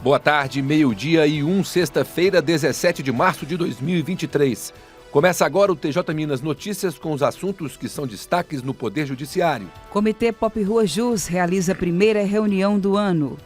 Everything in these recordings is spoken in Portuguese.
Boa tarde, meio-dia e 1, sexta-feira, 17 de março de 2023. Começa agora o TJ Minas Notícias com os assuntos que são destaques no Poder Judiciário. Comitê Pop Rua Jus realiza a primeira reunião do ano.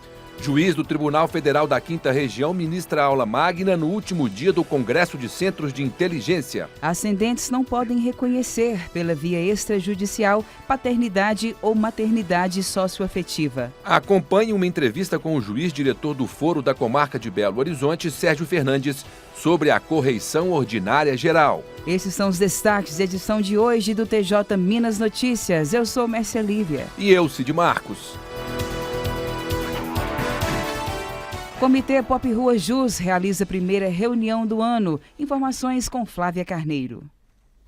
Juiz do Tribunal Federal da 5ª Região ministra aula magna no último dia do Congresso de Centros de Inteligência. Ascendentes não podem reconhecer, pela via extrajudicial, paternidade ou maternidade socioafetiva. Acompanhe uma entrevista com o juiz diretor do Foro da Comarca de Belo Horizonte, Sérgio Fernandes, sobre a correição ordinária geral. Esses são os destaques da edição de hoje do TJ Minas Notícias. Eu sou Mércia Lívia. E eu, Cid Marcos. Comitê Pop Rua Jus realiza a primeira reunião do ano. Informações com Flávia Carneiro.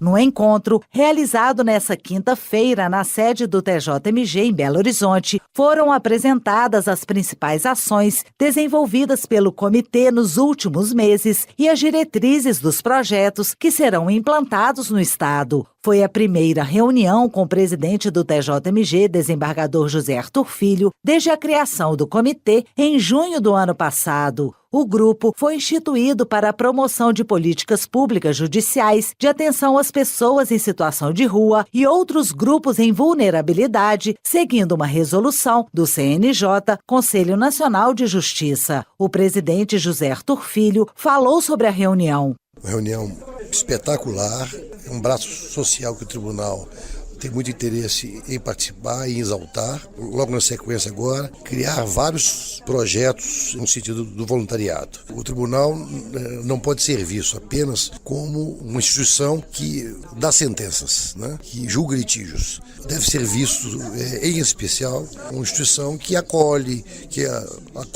No encontro, realizado nesta quinta-feira na sede do TJMG em Belo Horizonte, foram apresentadas as principais ações desenvolvidas pelo comitê nos últimos meses e as diretrizes dos projetos que serão implantados no Estado. Foi a primeira reunião com o presidente do TJMG, desembargador José Arthur Filho, desde a criação do comitê em junho do ano passado. O grupo foi instituído para a promoção de políticas públicas judiciais de atenção às pessoas em situação de rua e outros grupos em vulnerabilidade, seguindo uma resolução do CNJ, Conselho Nacional de Justiça. O presidente José Arthur Filho falou sobre a reunião. Uma reunião espetacular, um braço social que o tribunal tem muito interesse em participar e exaltar. Logo na sequência agora, criar vários projetos no sentido do voluntariado. O tribunal não pode ser visto apenas como uma instituição que dá sentenças, né? Que julga litígios. Deve ser visto, em especial, uma instituição que acolhe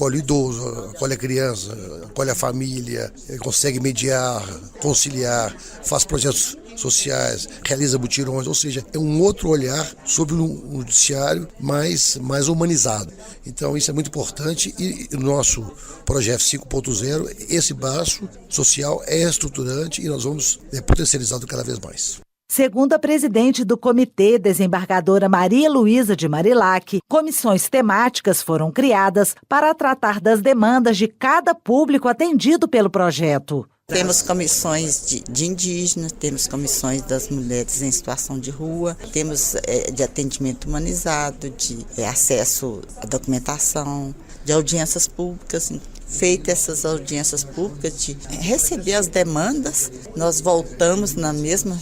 o idoso, acolhe a criança, acolhe a família, consegue mediar, conciliar, faz projetos sociais, realiza mutirões, ou seja, é um outro olhar sobre um judiciário mais humanizado. Então isso é muito importante e no nosso projeto 5.0, esse braço social é estruturante e nós vamos potencializá-lo cada vez mais. Segundo a presidente do comitê, desembargadora Maria Luísa de Marilac, comissões temáticas foram criadas para tratar das demandas de cada público atendido pelo projeto. Temos comissões de indígenas, temos comissões das mulheres em situação de rua, temos de atendimento humanizado, de acesso à documentação, de audiências públicas. Feitas essas audiências públicas, de receber as demandas, nós voltamos na mesma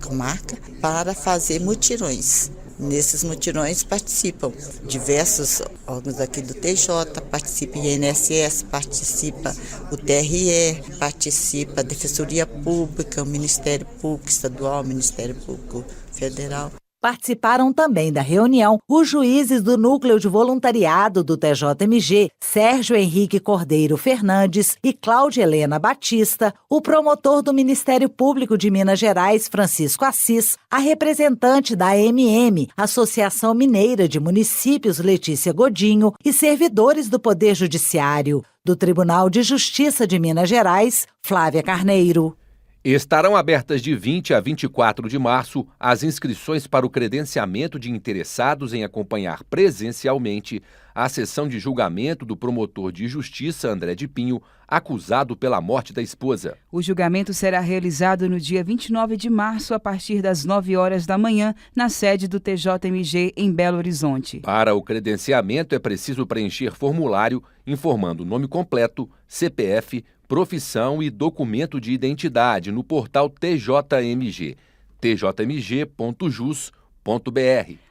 comarca para fazer mutirões. Nesses mutirões participam diversos órgãos aqui do TJ, participa o INSS, participa o TRE, participa a Defensoria Pública, o Ministério Público Estadual, o Ministério Público Federal. Participaram também da reunião os juízes do Núcleo de Voluntariado do TJMG, Sérgio Henrique Cordeiro Fernandes e Cláudia Helena Batista, o promotor do Ministério Público de Minas Gerais, Francisco Assis, a representante da AMM, Associação Mineira de Municípios, Letícia Godinho, e servidores do Poder Judiciário. Do Tribunal de Justiça de Minas Gerais, Flávia Carneiro. Estarão abertas de 20 a 24 de março as inscrições para o credenciamento de interessados em acompanhar presencialmente a sessão de julgamento do promotor de justiça André de Pinho, acusado pela morte da esposa. O julgamento será realizado no dia 29 de março, a partir das 9 horas da manhã, na sede do TJMG em Belo Horizonte. Para o credenciamento é preciso preencher formulário informando o nome completo, CPF, profissão e documento de identidade no portal TJMG, tjmg.jus.br.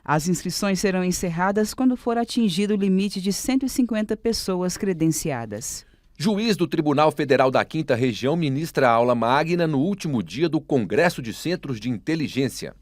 As inscrições serão encerradas quando for atingido o limite de 150 pessoas credenciadas. Juiz do Tribunal Federal da 5ª Região ministra aula magna no último dia do Congresso de Centros de Inteligência.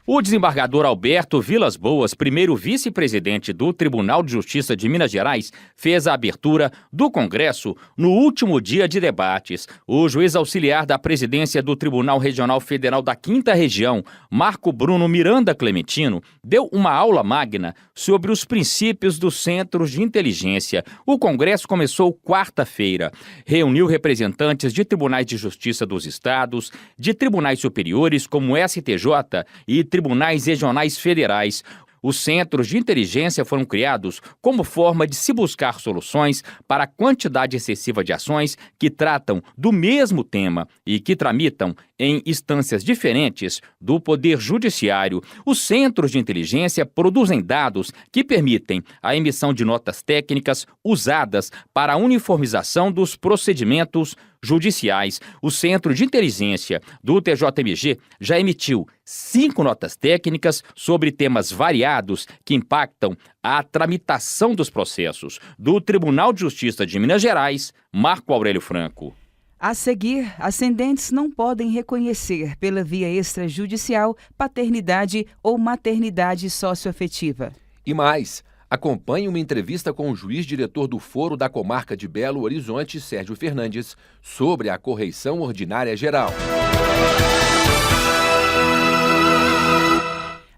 O desembargador Alberto Vilas Boas, primeiro vice-presidente do Tribunal de Justiça de Minas Gerais, fez a abertura do Congresso no último dia de debates. O juiz auxiliar da presidência do Tribunal Regional Federal da 5ª Região, Marco Bruno Miranda Clementino, deu uma aula magna sobre os princípios dos centros de inteligência. O Congresso começou quarta-feira. Reuniu representantes de tribunais de justiça dos estados, de tribunais superiores como o STJ e tribunais regionais federais. Os centros de inteligência foram criados como forma de se buscar soluções para a quantidade excessiva de ações que tratam do mesmo tema e que tramitam em instâncias diferentes do Poder Judiciário. Os centros de inteligência produzem dados que permitem a emissão de notas técnicas usadas para a uniformização dos procedimentos judiciais. O Centro de Inteligência do TJMG já emitiu 5 notas técnicas sobre temas variados que impactam a tramitação dos processos. Do Tribunal de Justiça de Minas Gerais, Marco Aurélio Franco. A seguir, ascendentes não podem reconhecer pela via extrajudicial paternidade ou maternidade socioafetiva. E mais, acompanhe uma entrevista com o juiz diretor do Foro da Comarca de Belo Horizonte, Sérgio Fernandes, sobre a correição ordinária geral.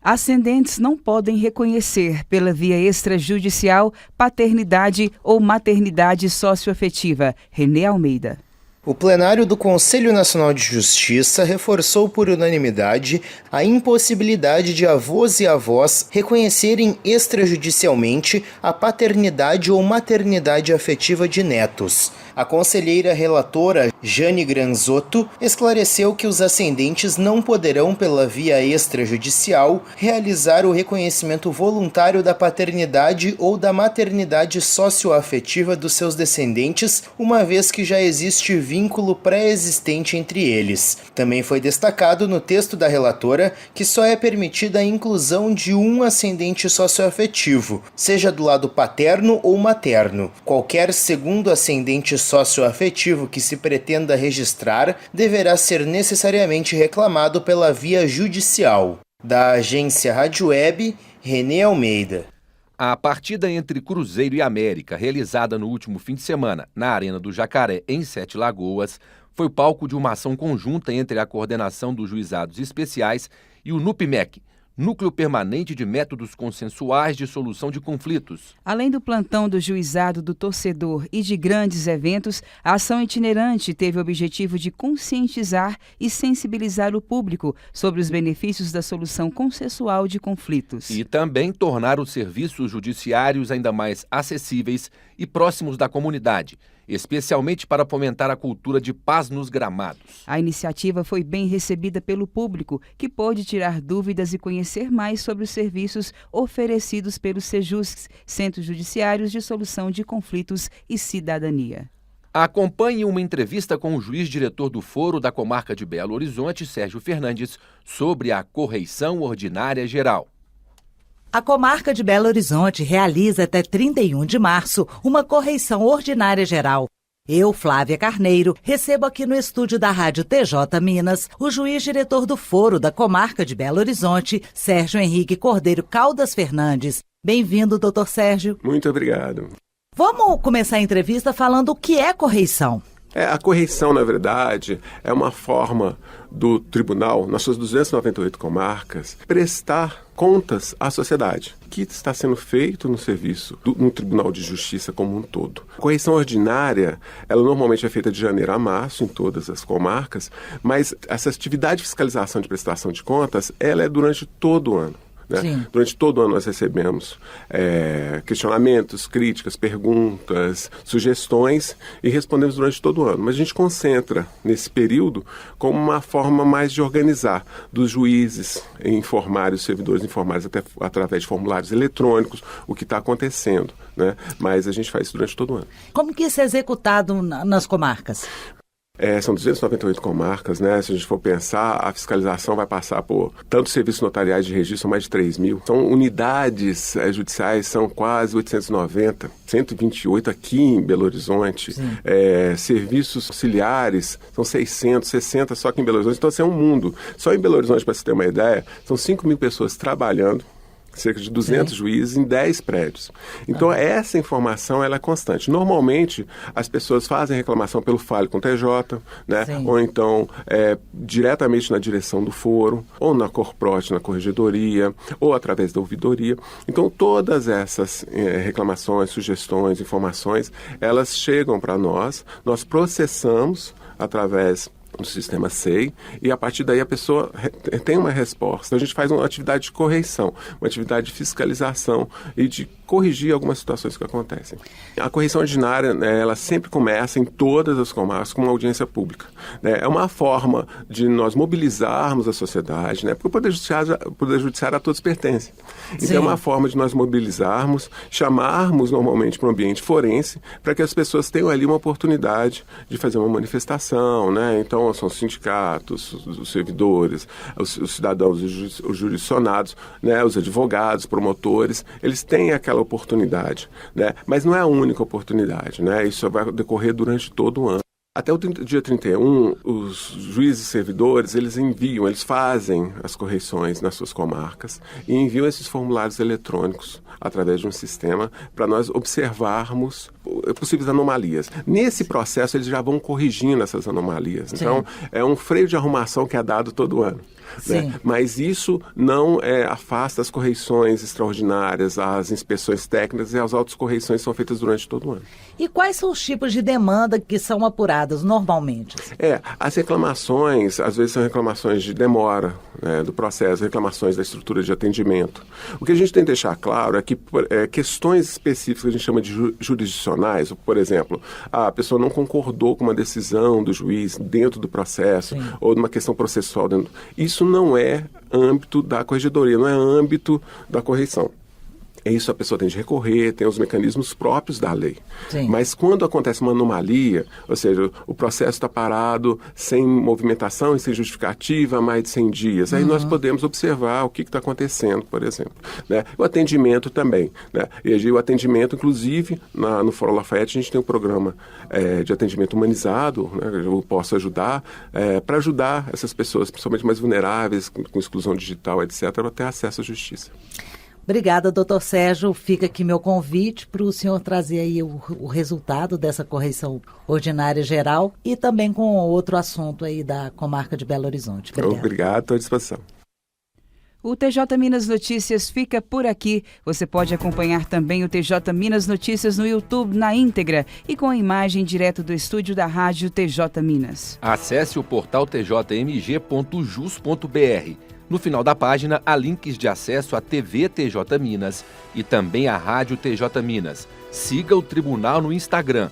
Ascendentes não podem reconhecer pela via extrajudicial paternidade ou maternidade socioafetiva. Renê Almeida. O plenário do Conselho Nacional de Justiça reforçou por unanimidade a impossibilidade de avós e avós reconhecerem extrajudicialmente a paternidade ou maternidade afetiva de netos. A conselheira relatora Jane Granzotto esclareceu que os ascendentes não poderão, pela via extrajudicial, realizar o reconhecimento voluntário da paternidade ou da maternidade socioafetiva dos seus descendentes, uma vez que já existe vínculo pré-existente entre eles. Também foi destacado no texto da relatora que só é permitida a inclusão de um ascendente socioafetivo, seja do lado paterno ou materno. Qualquer segundo ascendente socioafetivo que se pretenda registrar deverá ser necessariamente reclamado pela via judicial. Da agência Rádio Web, Renê Almeida. A partida entre Cruzeiro e América, realizada no último fim de semana na Arena do Jacaré, em Sete Lagoas, foi palco de uma ação conjunta entre a Coordenação dos Juizados Especiais e o NUPMEC, Núcleo Permanente de Métodos Consensuais de Solução de Conflitos. Além do plantão do juizado do torcedor e de grandes eventos, a ação itinerante teve o objetivo de conscientizar e sensibilizar o público sobre os benefícios da solução consensual de conflitos. E também tornar os serviços judiciários ainda mais acessíveis e próximos da comunidade, especialmente para fomentar a cultura de paz nos gramados. A iniciativa foi bem recebida pelo público, que pôde tirar dúvidas e conhecer mais sobre os serviços oferecidos pelos Sejuscs, Centros Judiciários de Solução de Conflitos e Cidadania. Acompanhe uma entrevista com o juiz diretor do Foro da Comarca de Belo Horizonte, Sérgio Fernandes, sobre a correição ordinária geral. A Comarca de Belo Horizonte realiza até 31 de março uma correição ordinária geral. Eu, Flávia Carneiro, recebo aqui no estúdio da Rádio TJ Minas o juiz diretor do Foro da Comarca de Belo Horizonte, Sérgio Henrique Cordeiro Caldas Fernandes. Bem-vindo, doutor Sérgio. Muito obrigado. Vamos começar a entrevista falando o que é correição. A correição, na verdade, é uma forma do tribunal, nas suas 298 comarcas, prestar contas à sociedade, que está sendo feito no serviço, no Tribunal de Justiça como um todo. A correição ordinária, ela normalmente é feita de janeiro a março em todas as comarcas, mas essa atividade de fiscalização de prestação de contas, ela é durante todo o ano. Né? Durante todo o ano nós recebemos questionamentos, críticas, perguntas, sugestões e respondemos durante todo o ano. Mas a gente concentra nesse período como uma forma mais de organizar dos juízes informar os servidores informares até através de formulários eletrônicos o que está acontecendo. Né? Mas a gente faz isso durante todo o ano. Como que isso é executado nas comarcas? São 298 comarcas, né? Se a gente for pensar, a fiscalização vai passar por tantos serviços notariais de registro, são mais de 3 mil. São unidades judiciais, são quase 890, 128 aqui em Belo Horizonte. Serviços auxiliares, são 660 só aqui em Belo Horizonte. Então, assim, é um mundo. Só em Belo Horizonte, para você ter uma ideia, são 5 mil pessoas trabalhando, cerca de 200 juízes em 10 prédios. Então, essa informação ela é constante. Normalmente, as pessoas fazem reclamação pelo Fale com TJ, né? Ou então diretamente na direção do foro, ou na Corprot, na corregedoria, ou através da ouvidoria. Então, todas essas reclamações, sugestões, informações, elas chegam para nós processamos através no sistema SEI, e a partir daí a pessoa tem uma resposta. Então, a gente faz uma atividade de correção, uma atividade de fiscalização e de corrigir algumas situações que acontecem. A correção ordinária, né, ela sempre começa em todas as comarcas com uma audiência pública, né? É uma forma de nós mobilizarmos a sociedade, né? Porque o Poder Judiciário a todos pertence. Então, é uma forma de nós mobilizarmos, chamarmos normalmente para o ambiente forense, para que as pessoas tenham ali uma oportunidade de fazer uma manifestação, né? Então, são os sindicatos, os servidores, os cidadãos, os jurisdicionados, né? Os advogados, promotores, eles têm aquela oportunidade, né? Mas não é a única oportunidade, né? Isso vai decorrer durante todo o ano. Até o dia 31, os juízes e servidores, eles fazem as correições nas suas comarcas e enviam esses formulários eletrônicos através de um sistema para nós observarmos possíveis anomalias. Nesse processo, eles já vão corrigindo essas anomalias. Então, é um freio de arrumação que é dado todo ano. Né? Mas isso não afasta as correições extraordinárias, as inspeções técnicas e as autocorreições são feitas durante todo o ano. E quais são os tipos de demanda que são apuradas normalmente? As reclamações, às vezes são reclamações de demora, né, do processo, reclamações da estrutura de atendimento. O que a gente tem que deixar claro é que questões específicas que a gente chama de jurisdicionais, por exemplo, a pessoa não concordou com uma decisão do juiz dentro do processo ou numa questão processual dentro. Isso não é âmbito da corregedoria, não é âmbito da correição. Isso a pessoa tem de recorrer, tem os mecanismos próprios da lei. Mas quando acontece uma anomalia, ou seja, o processo está parado, sem movimentação e sem justificativa há mais de 100 dias, aí nós podemos observar o que está acontecendo, por exemplo. Né? O atendimento também. Né? E o atendimento, inclusive, no Fórum Lafayette, a gente tem um programa de atendimento humanizado, né? Eu posso ajudar, para ajudar essas pessoas, principalmente mais vulneráveis, com exclusão digital, etc., a ter acesso à justiça. Obrigada, doutor Sérgio. Fica aqui meu convite para o senhor trazer aí o resultado dessa correição ordinária geral e também com outro assunto aí da comarca de Belo Horizonte. Obrigado, estou à disposição. O TJ Minas Notícias fica por aqui. Você pode acompanhar também o TJ Minas Notícias no YouTube na íntegra e com a imagem direto do estúdio da Rádio TJ Minas. Acesse o portal tjmg.jus.br. No final da página, há links de acesso à TV TJ Minas e também à Rádio TJ Minas. Siga o Tribunal no Instagram,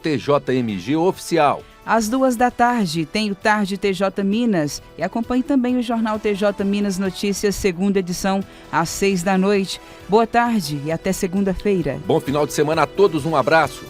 @TJMGOficial. Às 14h tem o Tarde TJ Minas e acompanhe também o jornal TJ Minas Notícias, segunda edição, às 18h. Boa tarde e até segunda-feira. Bom final de semana a todos, um abraço.